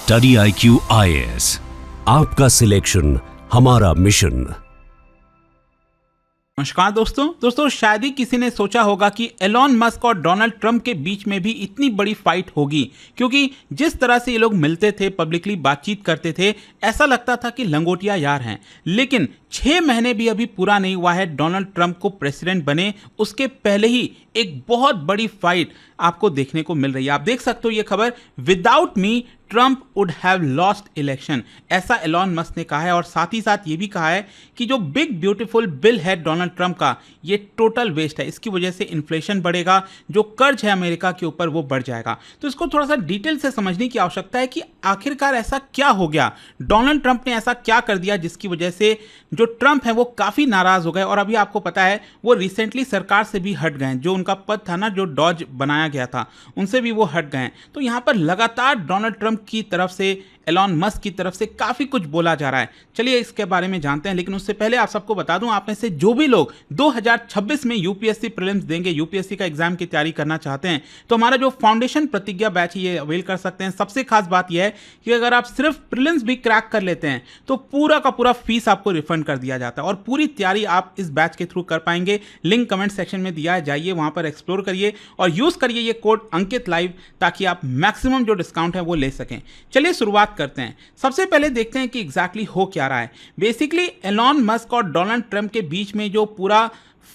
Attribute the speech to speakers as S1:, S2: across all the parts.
S1: Study IQ IAS, आपका selection हमारा mission.
S2: नमस्कार दोस्तों शायद ही किसी ने सोचा होगा कि एलॉन मस्क और डोनाल्ड ट्रंप के बीच में भी इतनी बड़ी फाइट होगी, क्योंकि जिस तरह से ये लोग मिलते थे, पब्लिकली बातचीत करते थे, ऐसा लगता था कि लंगोटिया यार हैं। लेकिन 6 महीने भी अभी पूरा नहीं हुआ है डोनाल्ड ट्रंप को प्रेसिडेंट बने, उसके पहले ही एक बहुत बड़ी फाइट आपको देखने को मिल रही है। आप देख सकते हो ये खबर, without me Trump would have lost election, ऐसा एलॉन मस्क ने कहा है। और साथ ही साथ ये भी कहा है कि जो बिग ब्यूटीफुल बिल है डोनाल्ड ट्रंप का, ये टोटल वेस्ट है, इसकी वजह से इन्फ्लेशन बढ़ेगा, जो कर्ज है अमेरिका के ऊपर वो बढ़ जाएगा। तो इसको थोड़ा सा डिटेल से समझने की आवश्यकता है कि आखिरकार ऐसा क्या हो गया, डोनाल्ड ट्रंप ने ऐसा क्या कर दिया जिसकी वजह से जो ट्रंप है वो काफी नाराज हो गए। और अभी आपको पता है वो रिसेंटली सरकार से भी हट गए, जो उनका पद था ना, जो डॉज बनाया गया था, उनसे भी वो हट गए। तो यहां पर लगातार डोनाल्ड ट्रंप की तरफ से, एलॉन मस्क की तरफ से काफी कुछ बोला जा रहा है। चलिए इसके बारे में जानते हैं, लेकिन उससे पहले आप सबको बता दूं, आप में से जो भी लोग 2026 में यूपीएससी प्रीलिम्स देंगे, यूपीएससी का एग्जाम की तैयारी करना चाहते हैं, तो हमारा जो फाउंडेशन प्रतिज्ञा बैच है ये अवेल कर सकते हैं। सबसे खास बात यह है कि अगर आप सिर्फ प्रीलिम्स भी क्रैक कर लेते हैं तो पूरा का पूरा फीस आपको रिफंड कर दिया जाता है, और पूरी तैयारी आप इस बैच के थ्रू कर पाएंगे। लिंक कमेंट सेक्शन में दिया है, जाइए वहां पर एक्सप्लोर करिए और यूज करिए ये कोड अंकित लाइव, ताकि आप मैक्सिमम जो डिस्काउंट है वो ले सकें। चलिए शुरुआत करते हैं। सबसे पहले देखते हैं कि एग्जैक्टली हो क्या रहा है। बेसिकली एलॉन मस्क और डोनाल्ड ट्रंप के बीच में जो पूरा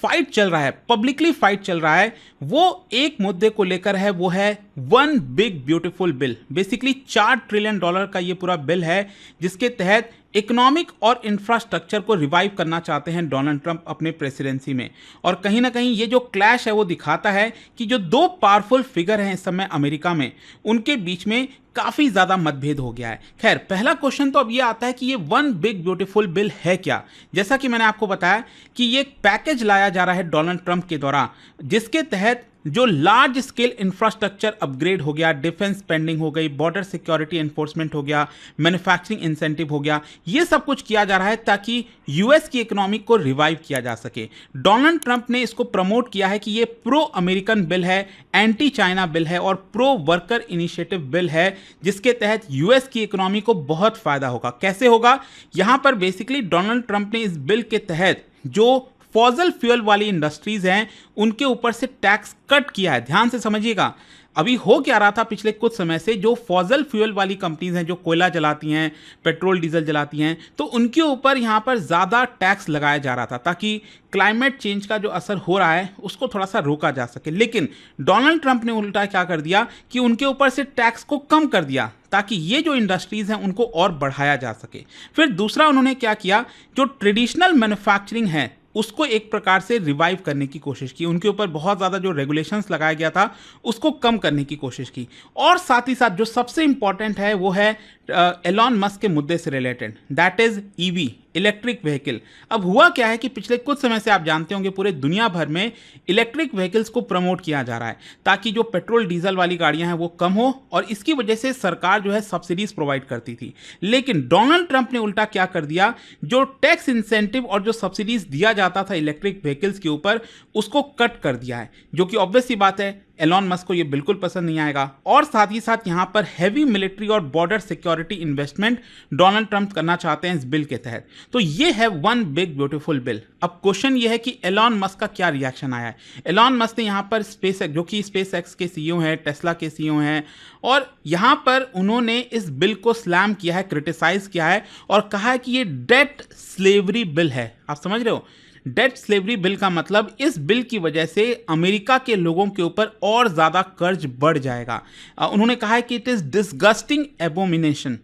S2: फाइट चल रहा है, पब्लिकली फाइट चल रहा है, वो एक मुद्दे को लेकर है, वो है one big beautiful bill. Basically $4 trillion का ये पूरा बिल है, जिसके तहत इकोनॉमिक और इंफ्रास्ट्रक्चर को रिवाइव करना चाहते हैं डोनाल्ड ट्रंप अपने प्रेसिडेंसी में। और कहीं ना कहीं ये जो क्लैश है वो दिखाता है कि जो दो पावरफुल फिगर हैं इस समय अमेरिका में, उनके बीच में काफी ज्यादा मतभेद हो गया है। खैर, पहला क्वेश्चन तो अब ये आता है कि ये वन बिग ब्यूटीफुल बिल है क्या। जैसा कि मैंने आपको बताया कि ये एक पैकेज लाया जा रहा है डोनाल्ड ट्रंप के द्वारा, जिसके तहत जो लार्ज स्केल इंफ्रास्ट्रक्चर अपग्रेड हो गया, डिफेंस स्पेंडिंग हो गई, बॉर्डर सिक्योरिटी एनफोर्समेंट हो गया, मैन्युफैक्चरिंग इंसेंटिव हो गया, ये सब कुछ किया जा रहा है ताकि यूएस की इकोनॉमी को रिवाइव किया जा सके। डोनाल्ड ट्रंप ने इसको प्रमोट किया है कि ये प्रो अमेरिकन बिल है, एंटी चाइना बिल है और प्रो वर्कर इनिशिएटिव बिल है, जिसके तहत यूएस की इकोनॉमी को बहुत फायदा होगा। कैसे होगा? यहां पर बेसिकली डोनाल्ड ट्रंप ने इस बिल के तहत जो फॉसिल फ्यूल वाली इंडस्ट्रीज हैं उनके ऊपर से टैक्स कट किया है। ध्यान से समझिएगा, अभी हो क्या रहा था पिछले कुछ समय से, जो फॉसिल फ्यूल वाली कंपनीज हैं, जो कोयला जलाती हैं, पेट्रोल डीजल जलाती हैं, तो उनके ऊपर यहाँ पर ज़्यादा टैक्स लगाया जा रहा था ताकि क्लाइमेट चेंज का जो असर हो रहा है उसको थोड़ा सा रोका जा सके। लेकिन डोनाल्ड ट्रंप ने उल्टा क्या कर दिया कि उनके ऊपर से टैक्स को कम कर दिया ताकि ये जो इंडस्ट्रीज हैं उनको और बढ़ाया जा सके। फिर दूसरा उन्होंने क्या किया, जो ट्रेडिशनल मैन्युफैक्चरिंग है उसको एक प्रकार से रिवाइव करने की कोशिश की, उनके ऊपर बहुत ज़्यादा जो रेगुलेशंस लगाया गया था उसको कम करने की कोशिश की। और साथ ही साथ जो सबसे इंपॉर्टेंट है वो है एलॉन मस्क के मुद्दे से related, that is EV, electric vehicle. अब हुआ क्या है कि पिछले कुछ समय से आप जानते होंगे पूरे दुनिया भर में इलेक्ट्रिक व्हीकल्स को प्रमोट किया जा रहा है ताकि जो पेट्रोल डीजल वाली गाड़ियां हैं वो कम हो, और इसकी वजह से सरकार जो है सब्सिडीज प्रोवाइड करती थी। लेकिन डोनाल्ड ट्रंप ने उल्टा क्या कर दिया, जो टैक्स इंसेंटिव और जो सब्सिडीज दिया जाता था इलेक्ट्रिक व्हीकल्स के ऊपर, उसको कट कर दिया है, जो कि ऑब्वियस सी बात है एलॉन मस्क को ये बिल्कुल पसंद नहीं आएगा। और साथ ही साथ यहां पर हैवी मिलिट्री और border security investment Donald Trump करना चाहते हैं इस बिल के तहत। तो ये है वन बिग ब्यूटीफुल बिल। अब क्वेश्चन ये है कि एलॉन मस्क का क्या रिएक्शन आया है। एलॉन मस्क ने यहां पर स्पेसएक्स, जो कि स्पेसएक्स के सीईओ हैं, टेस्ला के सीईओ हैं, और यहां पर उन्होंने इस बिल को स्लैम किया है, क्रिटिसाइज किया है और कहा है कि ये डेट स्लेवरी बिल है। आप समझ रहे हो, डेट स्लेवरी बिल का मतलब इस बिल की वजह से अमेरिका के लोगों के ऊपर और ज्यादा कर्ज बढ़ जाएगा। उन्होंने कहा है कि इट इज डिस्गस्टिंग एबोमिनेशन,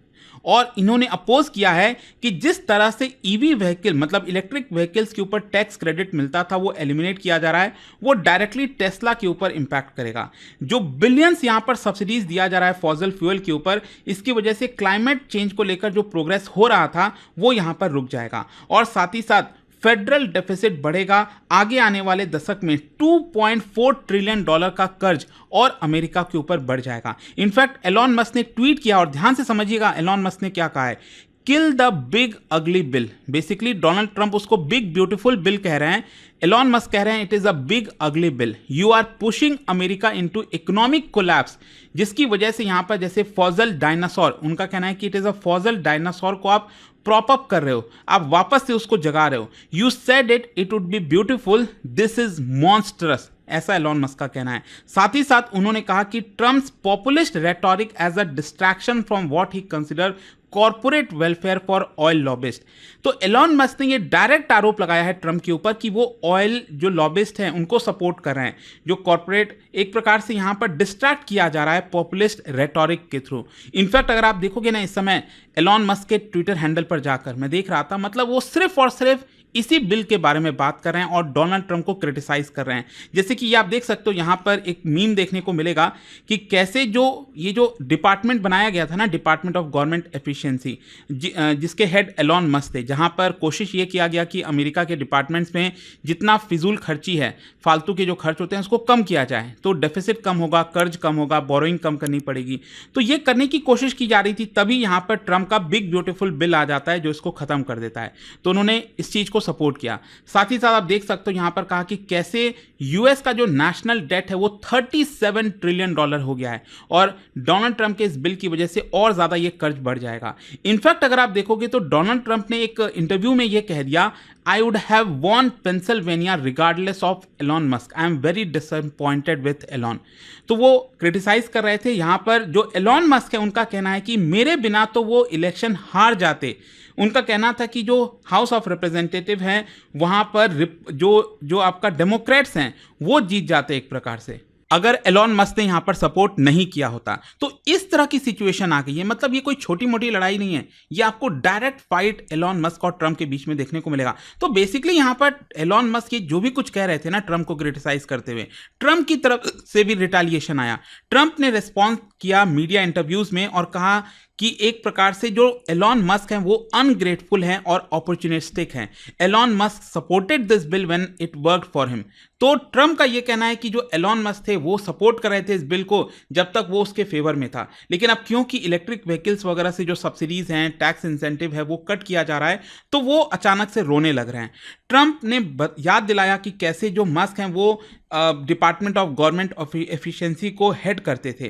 S2: और इन्होंने अपोज किया है कि जिस तरह से ईवी व्हीकल मतलब इलेक्ट्रिक व्हीकल्स के ऊपर टैक्स क्रेडिट मिलता था वो एलिमिनेट किया जा रहा है, वो डायरेक्टली टेस्ला के ऊपर इंपैक्ट करेगा। जो बिलियंस यहां पर सब्सिडीज दिया जा रहा है फॉसिल फ्यूल के ऊपर, इसकी वजह से क्लाइमेट चेंज को लेकर जो प्रोग्रेस हो रहा था वो यहां पर रुक जाएगा। और साथ ही साथ फेडरल डेफिसिट बढ़ेगा, आगे आने वाले दशक में $2.4 ट्रिलियन का कर्ज और अमेरिका के ऊपर बढ़ जाएगा। इनफैक्ट एलॉन मस्क ने ट्वीट किया, और ध्यान से समझिएगा एलॉन मस्क ने क्या कहा है, kill the big ugly bill. Basically Donald Trump उसको बिग ब्यूटीफुल बिल कह रहे हैं, एलॉन मस्क कह रहे हैं it is a big ugly bill, you are pushing America into economic collapse, जिसकी वजह से यहां पर जैसे फॉजल डायनासोर, उनका कहना है कि it is a fossil dinosaur को आप प्रॉप अप कर रहे हो, आप वापस से उसको जगा रहे हो। You said it would be beautiful, this is monstrous, ऐसा एलॉन मस्क का कहना है। साथ ही साथ उन्होंने कहा कि Trump's populist rhetoric as a distraction from what he consider corporate welfare for oil lobbyist. तो एलॉन मस्क ने ये डायरेक्ट आरोप लगाया है ट्रम्प के ऊपर कि वो ऑयल जो लॉबिस्ट हैं उनको सपोर्ट कर रहे हैं, जो कॉर्पोरेट एक प्रकार से यहाँ पर डिस्ट्रैक्ट किया जा रहा है पॉपुलिस्ट रेटोरिक के थ्रू। इनफैक्ट अगर आप देखोगे ना, इस समय एलॉन मस्क के ट्विटर हैंडल पर जाकर मैं देख रहा था, मतलब वो सिर्फ और सिर्फ इसी बिल के बारे में बात कर रहे हैं और डोनाल्ड ट्रंप को क्रिटिसाइज कर रहे हैं। जैसे कि ये आप देख सकते हो, यहाँ पर एक मीम देखने को मिलेगा कि कैसे ये जो डिपार्टमेंट बनाया गया था ना, डिपार्टमेंट ऑफ गवर्नमेंट एफिशिएंसी, जिसके हेड एलॉन मस्क थे, जहाँ पर कोशिश ये किया गया कि अमेरिका के डिपार्टमेंट्स में जितना फिजूल खर्ची है, फालतू के जो खर्च होते हैं उसको कम किया जाए, तो डेफिसिट कम होगा, कर्ज कम होगा, बोरोइंग कम करनी पड़ेगी। तो ये करने की कोशिश की जा रही थी, तभी यहाँ पर ट्रंप का बिग ब्यूटीफुल बिल आ जाता है जो इसको खत्म कर देता है। तो उन्होंने इस चीज को सपोर्ट किया। साथ ही साथ आप देख सकते हो यहाँ पर कहा कि कैसे यूएस का जो नेशनल डेट है वो 37 ट्रिलियन डॉलर हो गया है और डोनाल्ड ट्रंप के इस बिल की वजह से और ज्यादा ये कर्ज बढ़ जाएगा। इनफैक्ट अगर आप देखोगे तो डोनाल्ड ट्रंप ने एक इंटरव्यू में ये कह दिया, I would have won Pennsylvania regardless of Elon Musk. I am very disappointed with Elon. तो वो क्रिटिसाइज कर रहे थे। यहाँ पर जो एलॉन मस्क है उनका कहना है कि मेरे बिना तो वो इलेक्शन हार जाते। उनका कहना था कि जो हाउस ऑफ रिप्रेजेंटेटिव हैं वहाँ पर जो आपका डेमोक्रेट्स हैं वो जीत जाते एक प्रकार से, अगर एलॉन मस्क ने यहां पर सपोर्ट नहीं किया होता। तो इस तरह की सिचुएशन आ गई है। मतलब ये कोई छोटी मोटी लड़ाई नहीं है, ये आपको डायरेक्ट फाइट एलॉन मस्क और ट्रंप के बीच में देखने को मिलेगा। तो बेसिकली यहां पर एलॉन मस्क ये जो भी कुछ कह रहे थे ना ट्रंप को क्रिटिसाइज करते हुए, ट्रंप की तरफ से भी रिटालिएशन आया। ट्रंप ने रिस्पॉन्स किया मीडिया इंटरव्यूज में और कहा कि एक प्रकार से जो एलॉन मस्क हैं वो अनग्रेटफुल हैं और अपॉर्चुनिस्टिक हैं। Elon Musk supported this bill when it worked for him. तो ट्रंप का ये कहना है कि जो एलॉन मस्क थे वो सपोर्ट कर रहे थे इस बिल को जब तक वो उसके फेवर में था, लेकिन अब क्योंकि इलेक्ट्रिक व्हीकल्स वगैरह से जो सब्सिडीज हैं, टैक्स इंसेंटिव है, वो कट किया जा रहा है, तो वो अचानक से रोने लग रहे हैं। ट्रंप ने याद दिलाया कि कैसे जो मस्क हैं वो department of government of efficiency को हेड करते थे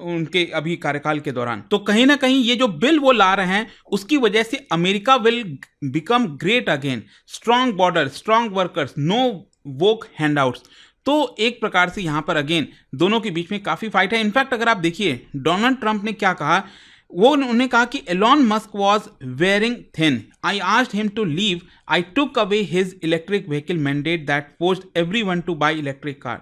S2: उनके अभी कार्यकाल के दौरान। तो कहीं ना कहीं ये जो बिल वो ला रहे हैं उसकी वजह से America will become great again, strong border, strong workers, no woke handouts. तो एक प्रकार से यहां पर अगेन दोनों के बीच में काफी फाइट है। इनफैक्ट अगर आप देखिए डोनाल्ड ट्रंप ने क्या कहा, वो उन्होंने कहा कि Elon Musk was wearing thin, I asked him to leave, I took away his electric vehicle mandate that forced everyone to buy electric car.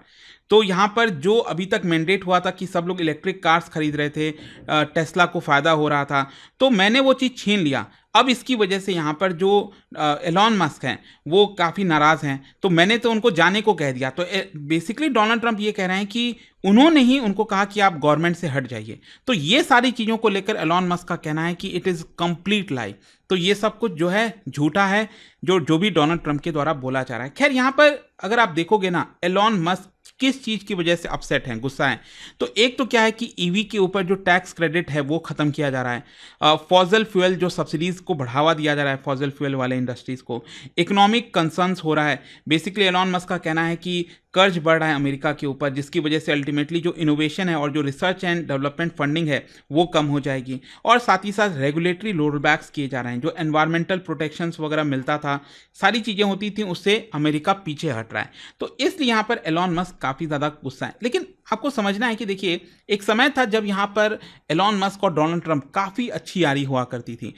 S2: तो यहाँ पर जो अभी तक मैंडेट हुआ था कि सब लोग इलेक्ट्रिक कार्स खरीद रहे थे, टेस्ला को फ़ायदा हो रहा था, तो मैंने वो चीज़ छीन लिया। अब इसकी वजह से यहाँ पर जो एलॉन मस्क हैं वो काफ़ी नाराज़ हैं, तो मैंने तो उनको जाने को कह दिया। तो बेसिकली डोनाल्ड ट्रंप ये कह रहे हैं कि उन्होंने ही उनको कहा कि आप गवर्नमेंट से हट जाइए। तो ये सारी चीज़ों को लेकर एलॉन मस्क का कहना है कि इट इज़ कंप्लीट लाई। तो ये सब कुछ जो है झूठा है, जो भी डोनाल्ड ट्रंप के द्वारा बोला जा रहा है। खैर यहाँ पर अगर आप देखोगे ना, एलॉन मस्क किस चीज़ की वजह से अपसेट हैं, गुस्सा है, तो एक तो क्या है कि ईवी के ऊपर जो टैक्स क्रेडिट है वो ख़त्म किया जा रहा है, फॉजल फ्यूल जो सब्सिडीज़ को बढ़ावा दिया जा रहा है फॉजल फ्यूल वाले इंडस्ट्रीज़ को, इकोनॉमिक कंसर्न्स हो रहा है। बेसिकली एलॉन मस्क का कहना है कि कर्ज बढ़ रहा है अमेरिका के ऊपर, जिसकी वजह से अल्टीमेटली जो इनोवेशन है और जो रिसर्च एंड डेवलपमेंट फंडिंग है वो कम हो जाएगी। और साथ ही साथ रेगुलेटरी रोलबैक्स किए जा रहे हैं, जो एनवायरमेंटल प्रोटेक्शंस वगैरह मिलता था, सारी चीज़ें होती थी, उससे अमेरिका पीछे हट रहा है। तो इसलिए यहाँ पर एलॉन मस्क काफ़ी ज़्यादा गुस्सा है। लेकिन आपको समझना है कि देखिए एक समय था जब यहाँ पर एलॉन मस्क और डोनाल्ड ट्रंप काफ़ी अच्छी यारी हुआ करती थी।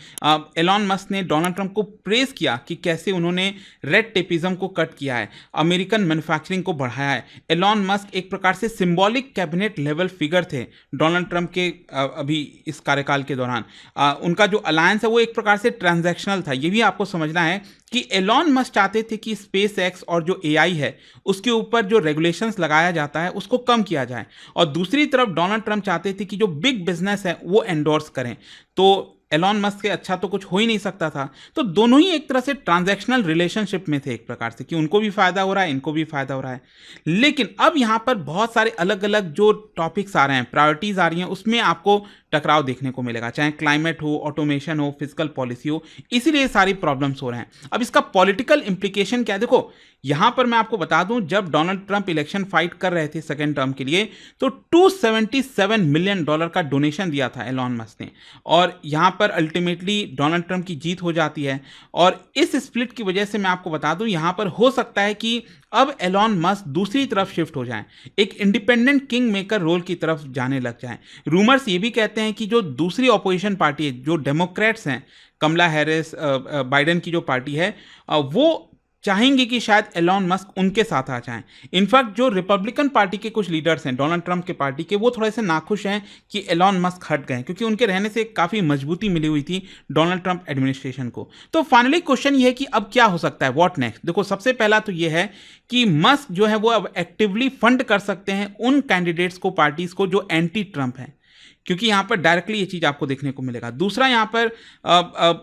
S2: एलॉन मस्क ने डोनाल्ड ट्रंप को प्रेज किया कि कैसे उन्होंने रेड टेपिज्म को कट किया है, अमेरिकन मैन्युफैक्चरिंग को बढ़ाया है। एलॉन मस्क एक प्रकार से सिंबॉलिक कैबिनेट लेवल फिगर थे डोनाल्ड ट्रंप के अभी इस कार्यकाल के दौरान। उनका जो अलायंस है वो एक प्रकार से ट्रांजैक्शनल था। ये भी आपको समझना है कि एलॉन मस्क चाहते थे कि स्पेस एक्स और जो एआई है उसके ऊपर जो रेगुलेशंस लगाया जाता है उसको कम किया जाए, और दूसरी तरफ डोनाल्ड ट्रंप चाहते थे कि जो बिग बिजनेस है वो एंडोर्स करें। तो एलॉन मस्क से अच्छा तो कुछ हो ही नहीं सकता था। तो दोनों ही एक तरह से ट्रांजैक्शनल रिलेशनशिप में थे एक प्रकार से, कि उनको भी फायदा हो रहा है, इनको भी फायदा हो रहा है। लेकिन अब यहाँ पर बहुत सारे अलग अलग जो टॉपिक्स आ रहे हैं, प्रायोरिटीज आ रही हैं, उसमें आपको टकराव देखने को मिलेगा, चाहे क्लाइमेट हो, ऑटोमेशन हो, फिजिकल पॉलिसी हो, इसीलिए सारी प्रॉब्लम्स हो रहे हैं। अब इसका पॉलिटिकल इंप्लीकेशन क्या है, देखो यहां पर मैं आपको बता दूं, जब डोनाल्ड ट्रंप इलेक्शन फाइट कर रहे थे सेकेंड टर्म के लिए, तो $277 मिलियन का डोनेशन दिया था एलॉन मस्क ने, और यहां पर अल्टीमेटली डोनाल्ड ट्रंप की जीत हो जाती है। और इस स्प्लिट की वजह से मैं आपको बता दूं, यहां पर हो सकता है कि अब एलॉन मस्क दूसरी तरफ शिफ्ट हो जाएं, एक इंडिपेंडेंट किंग मेकर रोल की तरफ जाने लग जाएं। रूमर्स ये भी कहते हैं कि जो दूसरी ऑपोजिशन पार्टी है, जो डेमोक्रेट्स हैं, कमला हैरिस, बाइडेन की जो पार्टी है, वो चाहेंगे कि शायद एलॉन मस्क उनके साथ आ जाएं। इनफैक्ट जो रिपब्लिकन पार्टी के कुछ लीडर्स हैं, डोनाल्ड ट्रंप के पार्टी के, वो थोड़े से नाखुश हैं कि एलॉन मस्क हट गए, क्योंकि उनके रहने से काफ़ी मजबूती मिली हुई थी डोनाल्ड ट्रंप एडमिनिस्ट्रेशन को। तो फाइनली क्वेश्चन ये है कि अब क्या हो सकता है, व्हाट नेक्स्ट। देखो, सबसे पहला तो ये है कि मस्क जो है वो अब एक्टिवली फंड कर सकते हैं उन कैंडिडेट्स को, पार्टीज को जो एंटी ट्रंप हैं, क्योंकि यहाँ पर डायरेक्टली ये चीज़ आपको देखने को मिलेगा। दूसरा, यहाँ पर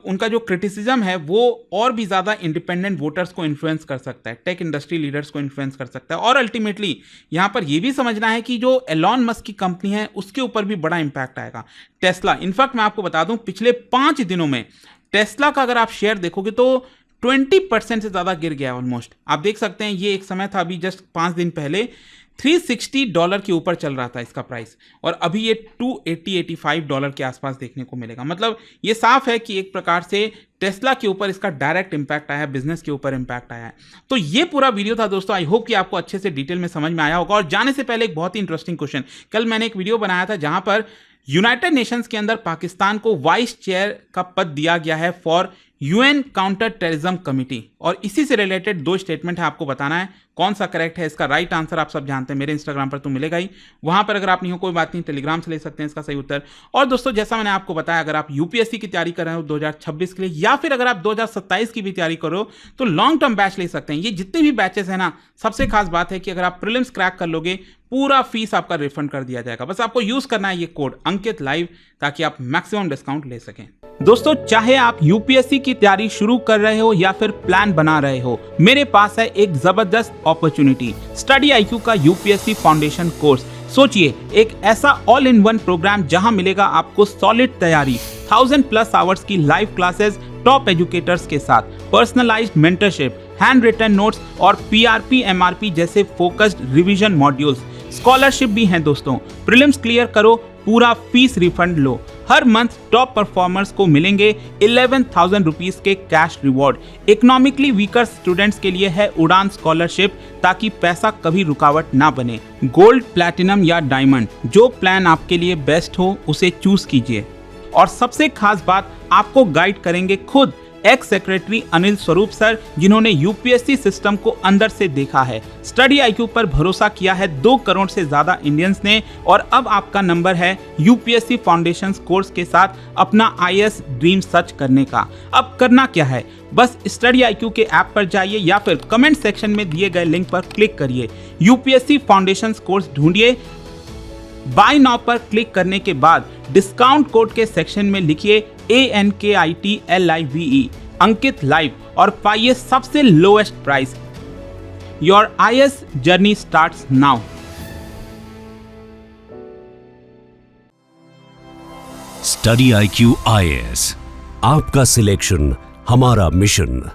S2: उनका जो क्रिटिसिज्म है वो और भी ज़्यादा इंडिपेंडेंट वोटर्स को इन्फ्लुएंस कर सकता है, टेक इंडस्ट्री लीडर्स को इन्फ्लुएंस कर सकता है, और अल्टीमेटली यहाँ पर ये भी समझना है कि जो एलॉन मस्क की कंपनी है उसके ऊपर भी बड़ा इंपैक्ट आएगा। टेस्ला, इनफैक्ट मैं आपको बता दूं, पिछले 5 दिनों में टेस्ला का अगर आप शेयर देखोगे तो 20% से ज़्यादा गिर गया ऑलमोस्ट। आप देख सकते हैं, ये एक समय था अभी जस्ट 5 दिन पहले $360 के ऊपर चल रहा था इसका प्राइस, और अभी ये $280-85 के आसपास देखने को मिलेगा। मतलब ये साफ है कि एक प्रकार से टेस्ला के ऊपर इसका डायरेक्ट इंपैक्ट आया है, बिजनेस के ऊपर इंपैक्ट आया है। तो ये पूरा वीडियो था दोस्तों, आई होप कि आपको अच्छे से डिटेल में समझ में आया होगा। और जाने से पहले एक बहुत ही इंटरेस्टिंग क्वेश्चन, कल मैंने एक वीडियो बनाया था जहां पर यूनाइटेड नेशंस के अंदर पाकिस्तान को वाइस चेयर का पद दिया गया है for UN counter terrorism committee, और इसी से रिलेटेड 2 स्टेटमेंट है, आपको बताना है कौन सा करेक्ट है। इसका राइट आंसर आप सब जानते हैं, मेरे इंस्टाग्राम पर तो मिलेगा ही, वहां पर अगर आप नहीं हो कोई बात नहीं, टेलीग्राम से ले सकते हैं इसका सही उत्तर। और दोस्तों, जैसा मैंने आपको बताया, अगर आप यूपीएससी की तैयारी कर रहे हो 2026 के लिए, या फिर अगर आप 2027 की भी तैयारी करो, तो लॉन्ग टर्म बैच ले सकते हैं। ये जितने भी बैचेस हैं ना, सबसे खास बात है कि अगर आप प्रीलिम्स क्रैक कर लोगे, पूरा फीस आपका रिफंड कर दिया जाएगा। बस आपको यूज करना है ये कोड अंकित लाइव, ताकि आप मैक्सिमम डिस्काउंट ले सकें। दोस्तों, चाहे आप यूपीएससी की तैयारी शुरू कर रहे हो या फिर प्लान बना रहे हो, मेरे पास है एक जबरदस्त अपॉर्चुनिटी, स्टडी आईक्यू का यूपीएससी फाउंडेशन कोर्स। सोचिए, एक ऐसा ऑल इन वन प्रोग्राम जहां मिलेगा आपको सॉलिड तैयारी, 1000+ आवर्स की लाइव क्लासेस टॉप एजुकेटर्स के साथ, personalised mentorship, hand written notes और पीआरपी एमआरपी जैसे फोकस्ड रिवीजन मॉड्यूल्स। स्कॉलरशिप भी हैं दोस्तों, प्रीलिम्स क्लियर करो, पूरा फीस रिफंड लो। हर मंथ टॉप परफॉर्मर्स को मिलेंगे 11,000 रुपीज के cash reward. Economically weaker students के लिए है उड़ान स्कॉलरशिप, ताकि पैसा कभी रुकावट ना बने। गोल्ड, प्लैटिनम या डायमंड, जो प्लान आपके लिए बेस्ट हो उसे चूज कीजिए। और सबसे खास बात, आपको गाइड करेंगे खुद x secretary Anil Swarup sir, जिन्होंने यूपीएससी सिस्टम को अंदर से देखा है। स्टडी आईक्यू पर भरोसा किया है 2 करोड़ से ज्यादा इंडियंस ने, और अब आपका नंबर है यूपीएससी फाउंडेशन कोर्स के साथ अपना आईएएस ड्रीम सच करने का। अब करना क्या है, बस स्टडी आईक्यू के ऐप पर जाइए या फिर कमेंट सेक्शन में दिए गए लिंक पर क्लिक करिए, यूपीएससी फाउंडेशन कोर्स ढूंढिए। बाय नाउ पर क्लिक करने के बाद डिस्काउंट कोड के सेक्शन में लिखिए ANKITLIVE अंकित लाइव और पाइए सबसे lowest price. Your IAS journey starts now.
S1: Study IQ IAS, आपका सिलेक्शन हमारा मिशन।